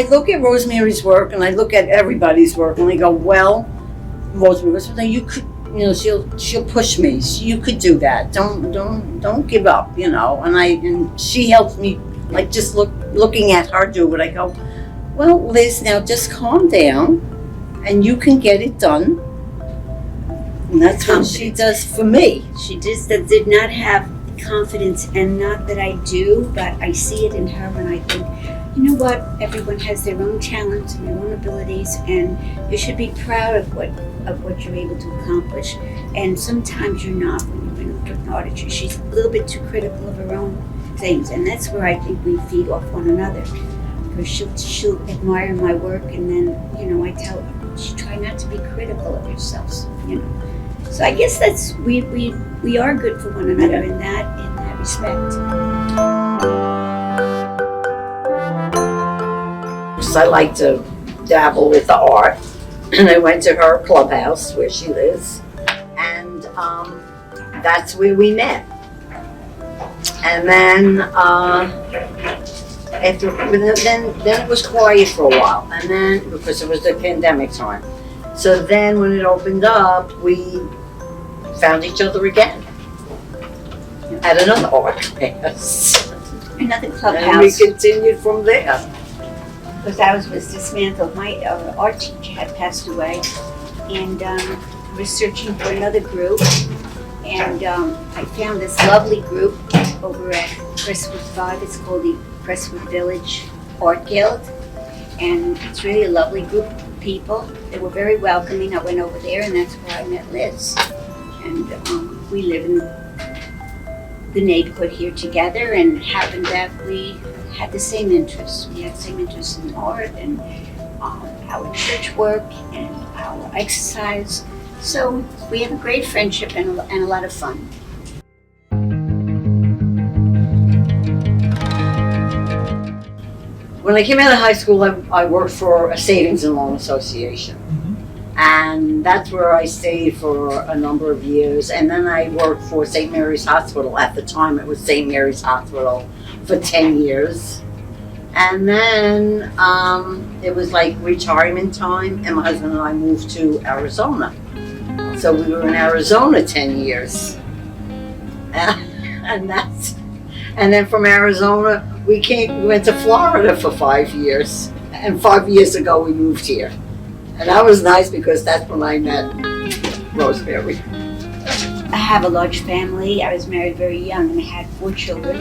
I look at Rosemary's work and I look at everybody's work and I go, well, Rosemary, you could, she'll push me. You could do that. Don't give up, And she helps me, like just looking at her do it. I go, well, Liz, now just calm down, and you can get it done. And that's what she does for me. She just did not have confidence, and not that I do, but I see it in her, and I think, you know what? Everyone has their own talents and their own abilities, and you should be proud of what you're able to accomplish. And sometimes you're not when you're in technology. She's a little bit too critical of her own things, and that's where I think we feed off one another. Because she'll admire my work, and then I tell her, she try not to be critical of yourselves. So I guess that's we are good for one another in that respect. I like to dabble with the art, and I went to her clubhouse where she lives, and that's where we met. And then then it was quiet for a while, and then because it was the pandemic time. So then when it opened up, we found each other again at another art class. Another clubhouse. And we continued from there. Because ours was dismantled. My art teacher had passed away, and was searching for another group, and I found this lovely group over at Crestwood 5. It's called the Crestwood Village Art Guild, and it's really a lovely group of people. They were very welcoming. I went over there, and that's where I met Liz. And we live in the neighborhood here together, and it happened that we had the same interests. We had the same interests in art and our church work and our exercise. So we have a great friendship and a lot of fun. When I came out of high school, I worked for a savings and loan association. And that's where I stayed for a number of years. And then I worked for St. Mary's Hospital. At the time, it was St. Mary's Hospital for 10 years. And then it was like retirement time, and my husband and I moved to Arizona. So we were in Arizona 10 years. And then from Arizona, we went to Florida for 5 years. And 5 years ago, we moved here. And that was nice because that's when I met Rosemary. I have a large family. I was married very young and I had 4 children.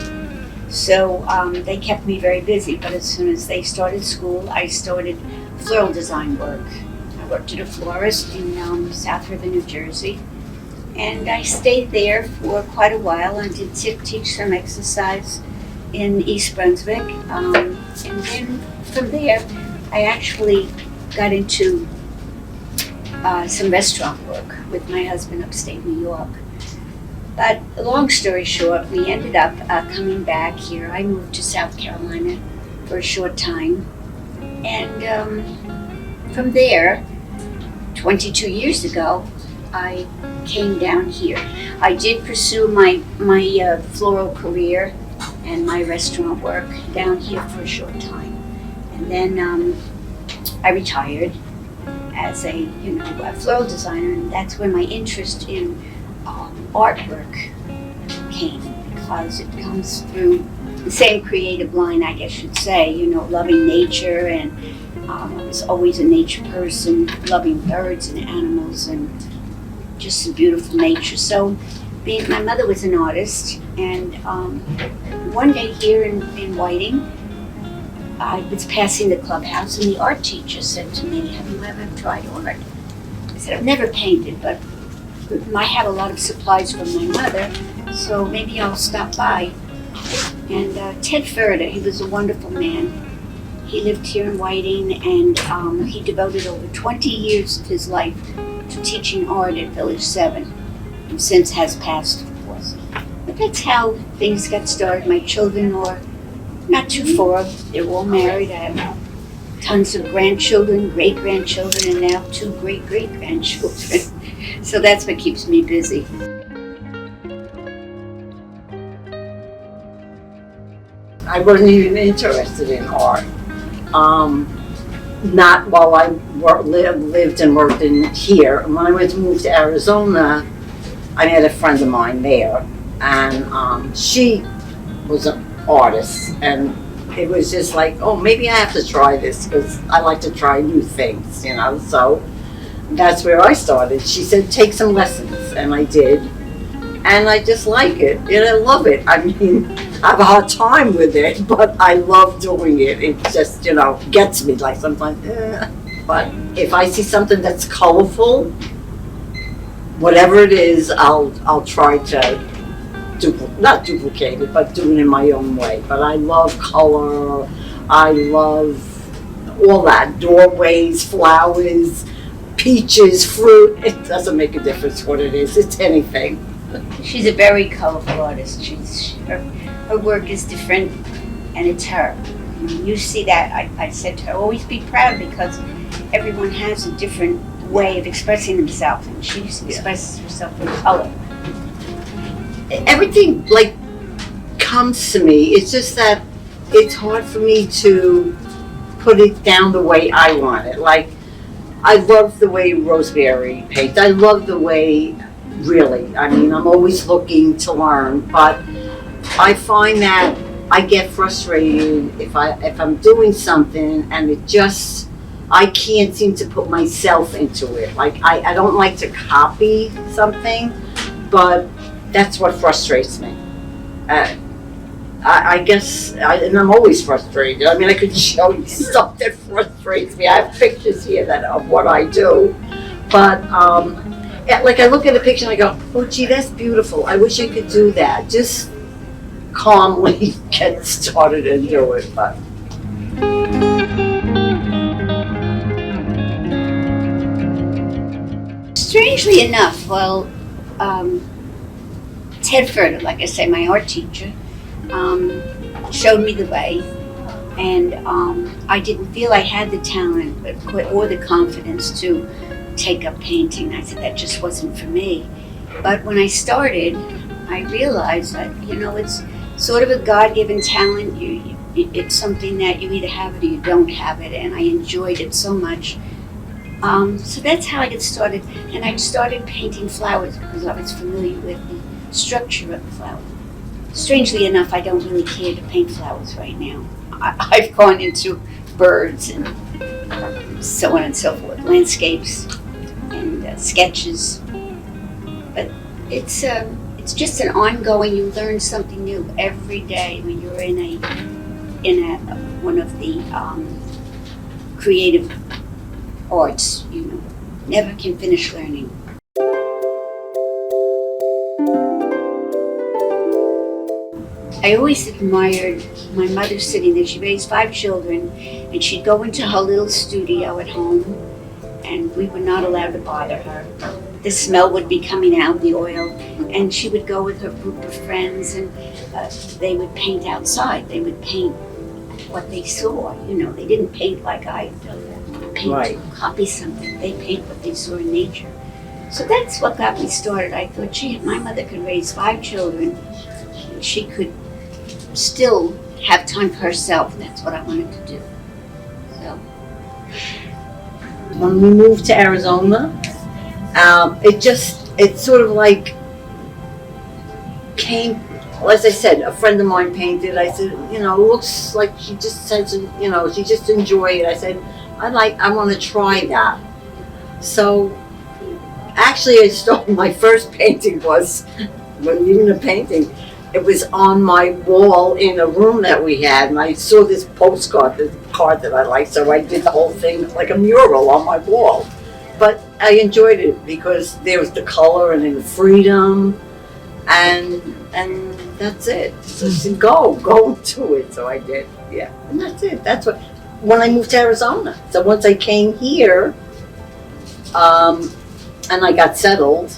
So they kept me very busy. But as soon as they started school, I started floral design work. I worked at a florist in South River, New Jersey. And I stayed there for quite a while. I did teach some exercise in East Brunswick. And then from there, I actually got into some restaurant work with my husband upstate New York. But long story short, we ended up coming back here. I moved to South Carolina for a short time. And from there, 22 years ago, I came down here. I did pursue my floral career and my restaurant work down here for a short time. And then I retired as a floral designer, and that's when my interest in artwork came, because it comes through the same creative line, I guess you'd say, loving nature, and I was always a nature person, loving birds and animals and just some beautiful nature. So my mother was an artist, and one day here in Whiting, I was passing the clubhouse, and the art teacher said to me, "Have you ever tried art?" I said, "I've never painted, but I have a lot of supplies from my mother, so maybe I'll stop by." And Ted Furter, he was a wonderful man. He lived here in Whiting, and he devoted over 20 years of his life to teaching art at Village 7, and since has passed, of course. But that's how things got started. My children were not too far. They're all married. I have tons of grandchildren, great-grandchildren, and now 2 great-great-grandchildren. So that's what keeps me busy. I wasn't even interested in art. not while I lived and worked in here. When I went to move to Arizona, I met a friend of mine there, and she was an artist, and it was just like, oh, maybe I have to try this because I like to try new things, you know. So that's where I started. She said, take some lessons, and I did, and I just like it, and I love it. I mean, I have a hard time with it, but I love doing it. It just, you know, gets me, like sometimes, But if I see something that's colorful, whatever it is, I'll try to not duplicate it, but do it in my own way. But I love color. I love all that. Doorways, flowers, peaches, fruit. It doesn't make a difference what it is. It's anything. She's a very colorful artist. Her work is different, and it's her. You see that. I said to her, always be proud, because everyone has a different way of expressing themselves, and she expresses herself in color. Everything like comes to me. It's just that it's hard for me to put it down the way I want it. Like, I love the way Rosemary paints. I love the way, really. I mean, I'm always looking to learn, but I find that I get frustrated if I'm doing something and it just, I can't seem to put myself into it. Like, I don't like to copy something, but that's what frustrates me. I guess, and I'm always frustrated. I mean, I could show you stuff that frustrates me. I have pictures here of what I do, but like I look at a picture and I go, oh gee, that's beautiful. I wish I could do that. Just calmly get started and do it. But Strangely enough, well, Ted Furter, like I say, my art teacher, showed me the way, and I didn't feel I had the talent or the confidence to take up painting. I said that just wasn't for me. But when I started, I realized that, you know, it's sort of a God-given talent. It's something that you either have it or you don't have it, and I enjoyed it so much. So that's how I got started, and I started painting flowers because I was familiar with the structure of the flower. Strangely enough, I don't really care to paint flowers right now. I've gone into birds and so on and so forth, landscapes and sketches. But it's just an ongoing. You learn something new every day when you're in one of the creative arts. You know, never can finish learning. I always admired my mother sitting there. She raised 5 children, and she'd go into her little studio at home, and we were not allowed to bother her. The smell would be coming out, the oil, and she would go with her group of friends, and they would paint outside. They would paint what they saw. You know, they didn't paint like I paint, right. Copy something. They paint what they saw in nature. So that's what got me started. I thought, gee, if my mother could raise 5 children, she could still have time for herself. That's what I wanted to do. So when we moved to Arizona, it sort of like came, as I said, a friend of mine painted. I said, you know, it looks like she just says, you know, she just enjoyed it. I said, I want to try that. So actually, I started, my first painting was, when even a painting, it was on my wall in a room that we had, and I saw this postcard, this card that I liked, so I did the whole thing like a mural on my wall. But I enjoyed it because there was the color and the freedom, and that's it. So I said, go do it. So I did, yeah, and that's it. That's what, when I moved to Arizona. So once I came here, and I got settled,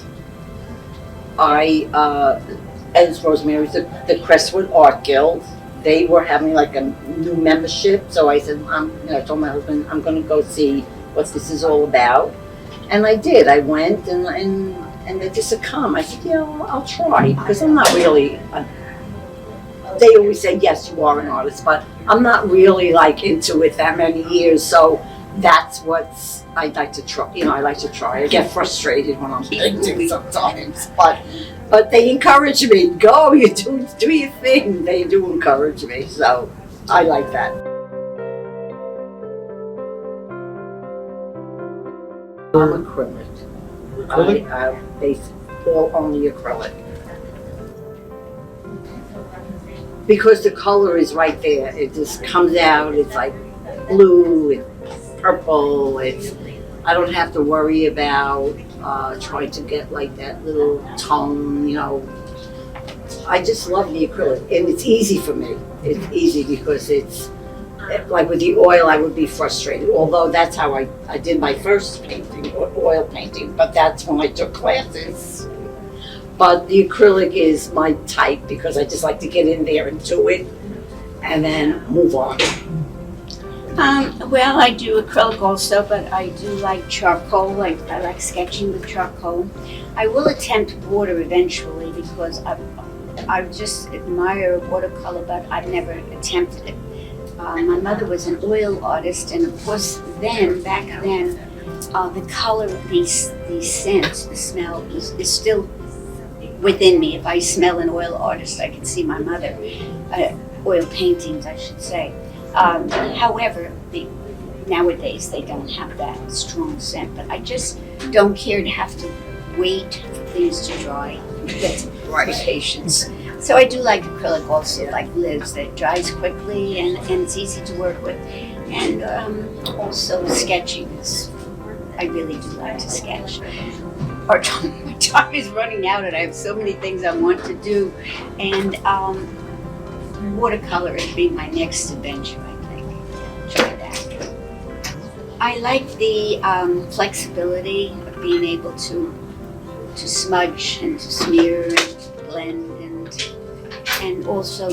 as Rosemary's, the Crestwood Art Guild, they were having like a new membership. So I said, I told my husband, I'm going to go see what this is all about. And I did. I went, and they just said, come. I said, yeah, I'll try, because I'm not really they always say, yes, you are an artist, but I'm not really like into it that many years, so that's what's, I'd like to try, I like to try. I get frustrated when I'm painting sometimes, but they encourage me, go, you do your thing. They do encourage me, so I like that. I'm acrylic. Acrylic? I base all only acrylic. Because the color is right there. It just comes out, it's like blue, it's purple, I don't have to worry about trying to get like that little tone, I just love the acrylic, and it's easy for me. It's easy because it's, like with the oil, I would be frustrated, although that's how I did my first painting, oil painting, but that's when I took classes. But the acrylic is my type because I just like to get in there and do it and then move on. Well, I do acrylic also, but I do like charcoal. I like sketching with charcoal. I will attempt water eventually because I just admire watercolor, but I've never attempted it. My mother was an oil artist, and of course back then, the color, the scent, the smell is still within me. If I smell an oil artist, I can see my mother, oil paintings, I should say. However, nowadays they don't have that strong scent, but I just don't care to have to wait for things to dry. That's patience. So I do like acrylic also, like Liz, that dries quickly and it's easy to work with. And also sketching is, I really do like to sketch. My time is running out and I have so many things I want to do. And watercolor is being my next adventure, I think. Try that. I like the flexibility of being able to smudge and to smear and blend and also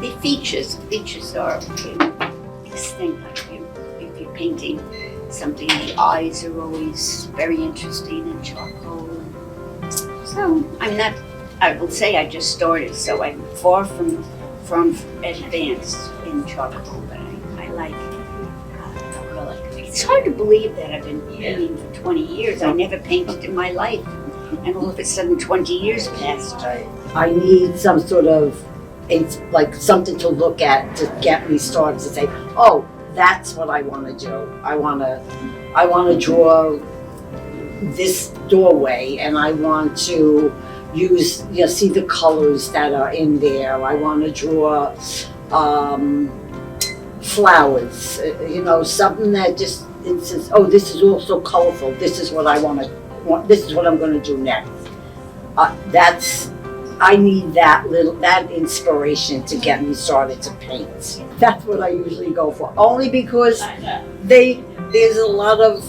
the features. Features are extinct. Like if you're painting something, the eyes are always very interesting in charcoal. So I will say I just started, so I'm far from advanced in charcoal, but I like acrylic. It's hard to believe that I've been painting for 20 years. I never painted in my life, and all of a sudden 20 years passed. I need some sort of, like something to look at to get me started to say, oh, that's what I want to do. I want to draw this doorway, and I want to use, see the colors that are in there. I want to draw flowers, something that just, it says, oh, this is also colorful. This is what I want. This is what I'm going to do next. I need that inspiration to get me started to paint. That's what I usually go for, only because there's a lot of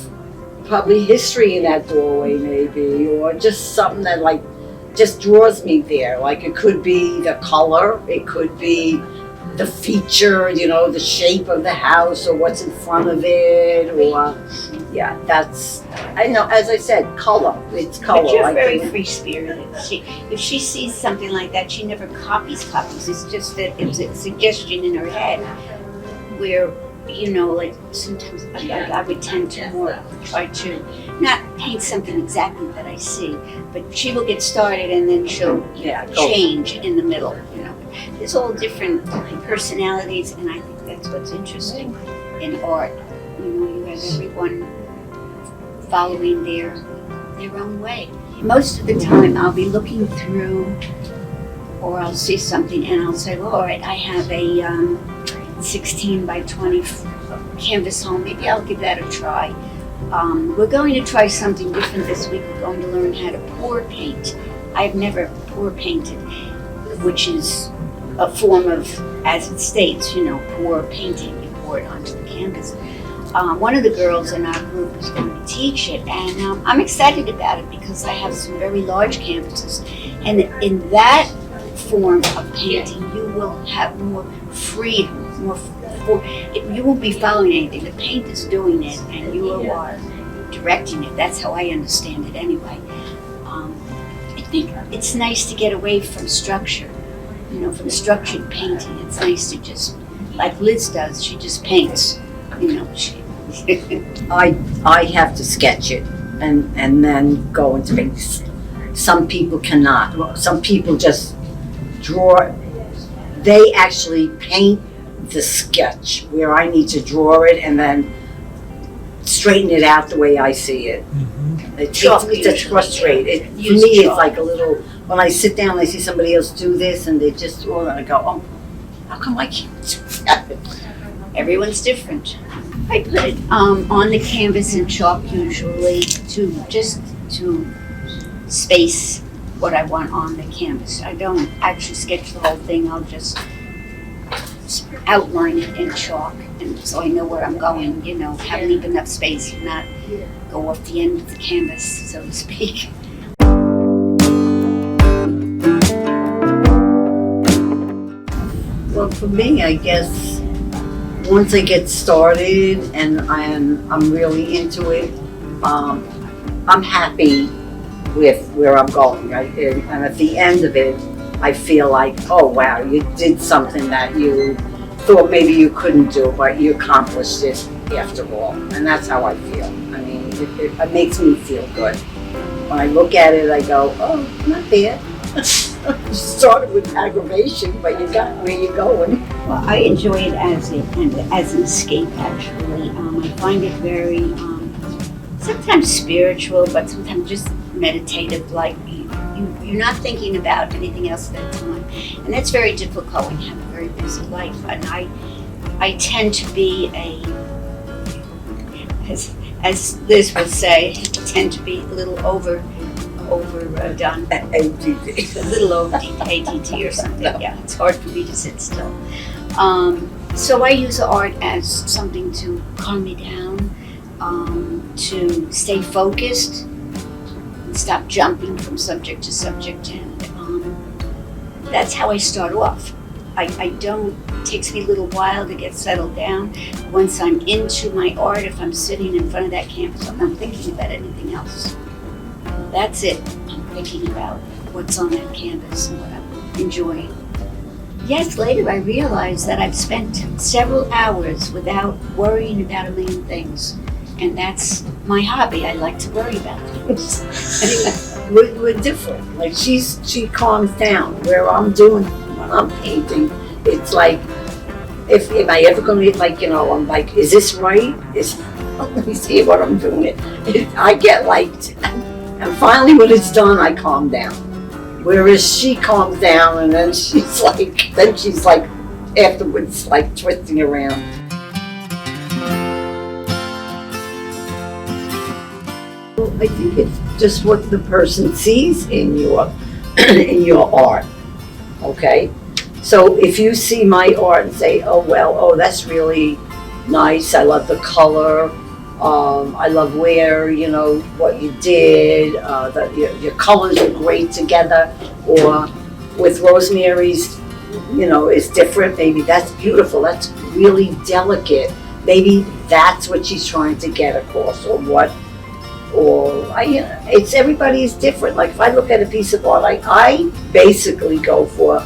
probably history in that doorway maybe, or just something that like just draws me there. Like it could be the color, it could be the feature, the shape of the house or what's in front of it, or that's, I know, as I said, color. It's color. But you're very free-spirited. If she sees something like that, she never copies. It's just that it's a suggestion in her head where, like sometimes I would tend to more try to not paint something exactly that I see, but she will get started and then she'll change in the middle, There's all different personalities, and I think that's what's interesting in art. You have everyone following their own way. Most of the time I'll be looking through, or I'll see something and I'll say, well, all right, I have a 16 by 20 canvas home, maybe I'll give that a try. We're going to try something different this week. We're going to learn how to pour paint. I've never pour painted, which is a form of, as it states, pour painting. You pour it onto the canvas. One of the girls in our group is going to teach it, and I'm excited about it because I have some very large canvases, and in that form of painting you will have more freedom, you won't be following anything. The paint is doing it and you are directing it. That's how I understand it anyway. I think it's nice to get away from structure for the structured painting, it's nice to just, like Liz does, she just paints, I have to sketch it and then go into paint. Some people cannot. Some people just draw. They actually paint the sketch where I need to draw it and then straighten it out the way I see it. It takes me to frustrate. For me, it's like a little, when I sit down and I see somebody else do this and they just draw it, I go, oh, how come I can't do that? Everyone's different. I put it on the canvas in chalk usually to space what I want on the canvas. I don't actually sketch the whole thing. I'll just outline it in chalk, and so I know where I'm going. Have leave enough space and not go off the end of the canvas, so to speak. Well, for me, I guess once I get started and I'm really into it, I'm happy with where I'm going. And at the end of it, I feel like, oh wow, you did something that you thought maybe you couldn't do, but you accomplished it after all. And that's how I feel. I mean, it makes me feel good. When I look at it, I go, oh, not bad. You started with aggravation, but you got where you're going. Well, I enjoy it as an escape, actually. I find it very, sometimes spiritual, but sometimes just meditative, like you're not thinking about anything else at that time. And that's very difficult when you have a very busy life. And I tend to be as Liz would say, tend to be a little overdone. ADD. A little over ADD or something. Yeah, it's hard for me to sit still. So I use art as something to calm me down, to stay focused, and stop jumping from subject to subject, and that's how I start off. It takes me a little while to get settled down. Once I'm into my art, if I'm sitting in front of that canvas, I'm not thinking about anything else. That's it. I'm thinking about what's on that canvas and what I'm enjoying. Yes, later I realized that I've spent several hours without worrying about a million things. And that's my hobby. I like to worry about things. We're different. Like she calms down. Where I'm doing, when I'm painting, it's like, if am I ever going to, I'm like, is this right? Let me see what I'm doing. I get and finally when it's done, I calm down. Whereas she calms down and then she's like afterwards, like twisting around. I think it's just what the person sees in your art. Okay? So if you see my art and say, oh, that's really nice, I love the color, I love what you did, your colors are great together, or with Rosemary's, is different, maybe that's beautiful, that's really delicate, maybe that's what she's trying to get across, it's everybody's different. Like if I look at a piece of art, I basically go for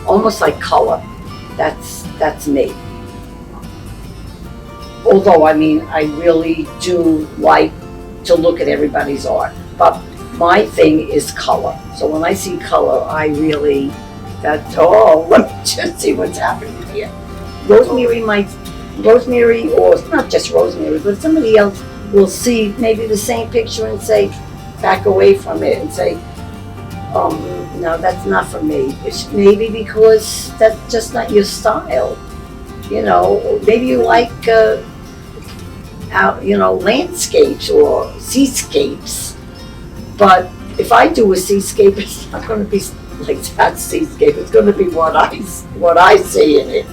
almost like color. That's me. Although, I really do like to look at everybody's art. But my thing is color. So when I see color, let me just see what's happening here. Rosemary, or not just Rosemary, but somebody else will see maybe the same picture and say, back away from it and say, no, that's not for me. It's maybe because that's just not your style. Maybe you like landscapes or seascapes. But if I do a seascape, it's not going to be like that seascape. It's going to be what I see in it.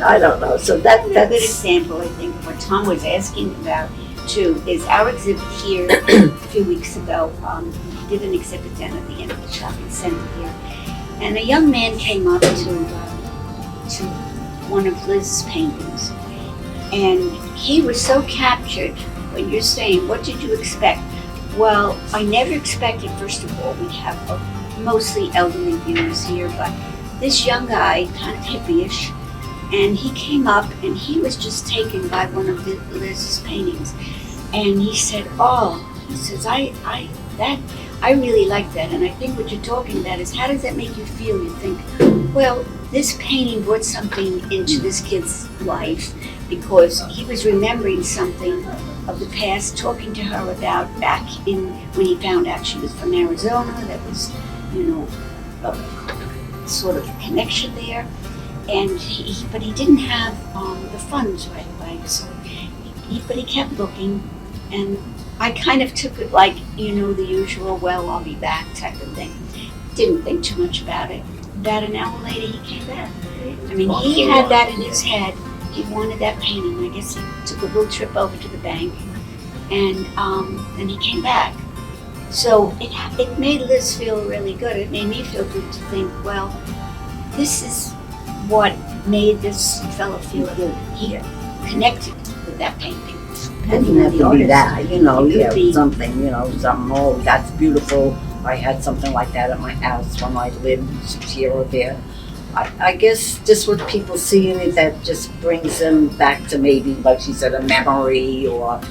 I don't know. So that's a good example. I think what Tom was asking about too is our exhibit here a few weeks ago. We did an exhibit down at the end of the shopping center here, and a young man came up to one of Liz's paintings, and he was so captured when you're saying, "What did you expect?" Well, I never expected. First of all, we have mostly elderly viewers here, but this young guy, kind of hippie-ish, and he came up and he was just taken by one of Liz's paintings. And he said, he says, I really like that. And I think what you're talking about is, how does that make you feel? You think, well, this painting brought something into this kid's life because he was remembering something of the past, talking to her about back in when he found out she was from Arizona. That was, a sort of connection there. And but he didn't have the funds right away. So, but he kept looking, and I kind of took it like, the usual, well, I'll be back type of thing. Didn't think too much about it. About an hour later, he came back. I mean, he had that in his head. He wanted that painting. I guess he took a little trip over to the bank, and then he came back. So it made Liz feel really good. It made me feel good to think, well, this is what made this fellow feel good. He connected with that painting. It doesn't have to be that, something, oh, that's beautiful. I had something like that at my house when I lived here or there. I guess just what people see in it, that just brings them back to maybe, like she said, a memory or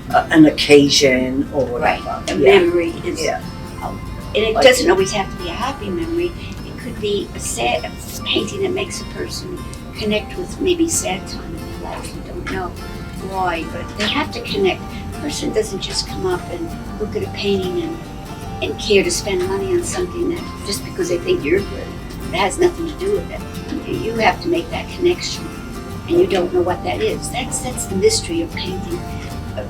an occasion or whatever. Right, a memory is, and it doesn't always have to be a happy memory. It could be a painting that makes a person connect with maybe sad time in their life. You don't know why, but they have to connect. A person doesn't just come up and look at a painting and care to spend money on something that just because they think you're good. It has nothing to do with it. You have to make that connection, and you don't know what that is. That's the mystery of painting,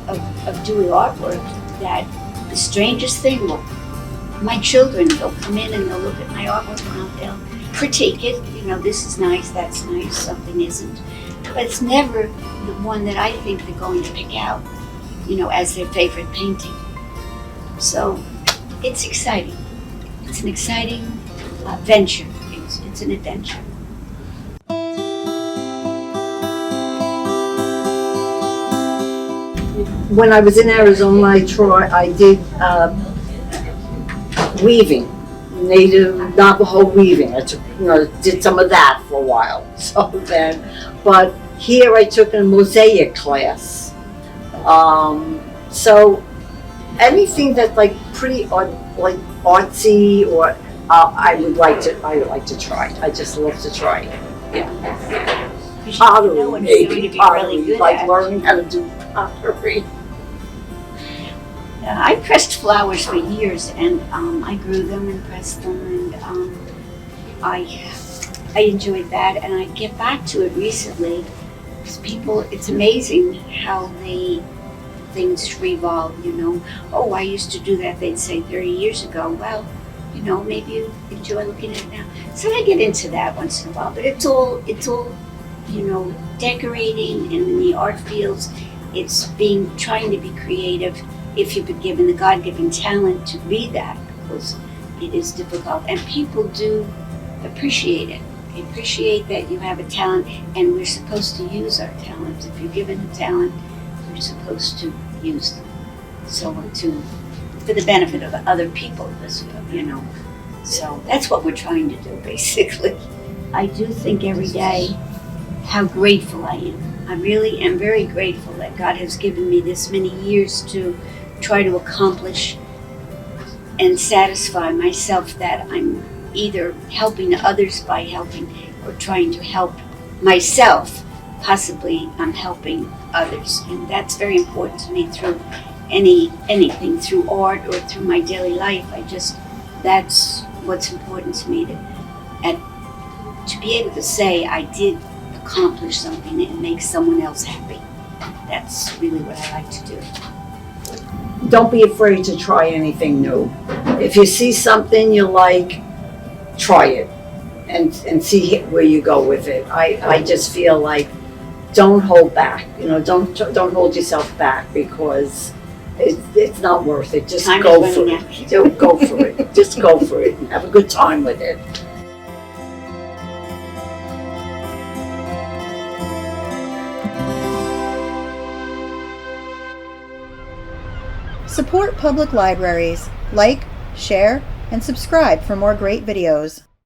of doing artwork. That the strangest thing, my children, they'll come in and they'll look at my artwork and they'll critique it. This is nice, that's nice, something isn't. But it's never the one that I think they're going to pick out, as their favorite painting. So it's exciting. It's an exciting venture. It's an adventure. When I was in Arizona, I did weaving, native Navajo weaving. I took, did some of that for a while. But here I took a mosaic class. So anything that's like pretty like artsy or I would like to try. I just love to try. Yeah. Pottery, maybe pottery, really like learning how to do pottery. I pressed flowers for years, and I grew them and pressed them, and I enjoyed that. And I get back to it recently because it's amazing how things revolve. Oh, I used to do that. They'd say 30 years ago. Well, maybe you enjoy looking at it now. So I get into that once in a while, but it's all, decorating, and in the art fields, it's trying to be creative if you've been given the God-given talent to be that, because it is difficult. And people do appreciate it. They appreciate that you have a talent, and we're supposed to use our talents. If you're given a talent, we're supposed to use them. So for the benefit of other people, So that's what we're trying to do, basically. I do think every day how grateful I am. I really am very grateful that God has given me this many years to try to accomplish and satisfy myself, that I'm either helping others by helping or trying to help myself. Possibly I'm helping others, and that's very important to me through anything, through art or through my daily life. That's what's important to me, to be able to say I did accomplish something and make someone else happy. That's really what I like to do. Don't be afraid to try anything new. If you see something you like, try it and see where you go with it. I just feel like don't hold back. Don't hold yourself back, because it's not worth it. Just go for it. Don't go for it. Just go for it and have a good time with it. Support public libraries. Like, share, and subscribe for more great videos.